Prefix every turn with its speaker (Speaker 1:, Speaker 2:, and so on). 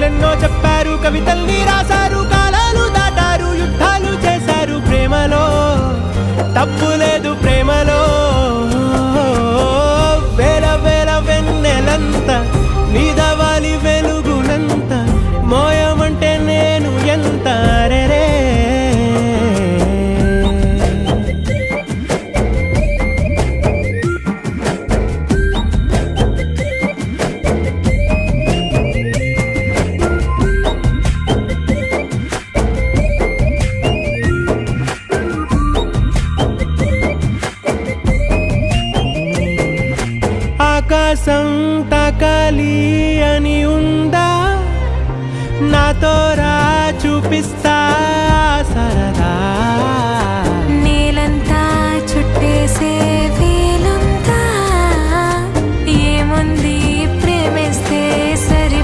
Speaker 1: కథలెన్నో చెప్పారు, కవితల్ని రాశారు, కాలాలు దాటారు, యుద్ధాలు చేశారు. ప్రేమలో తప్పు లేదు, ప్రేమలో వేల వేల వెన్నెలంత నీదవాలి వెలుగునంత, మోయమంటే నేను ఎంత రే. ఆకాశం తాకాలి అని ఉందా, నాతో రా చూపిస్తా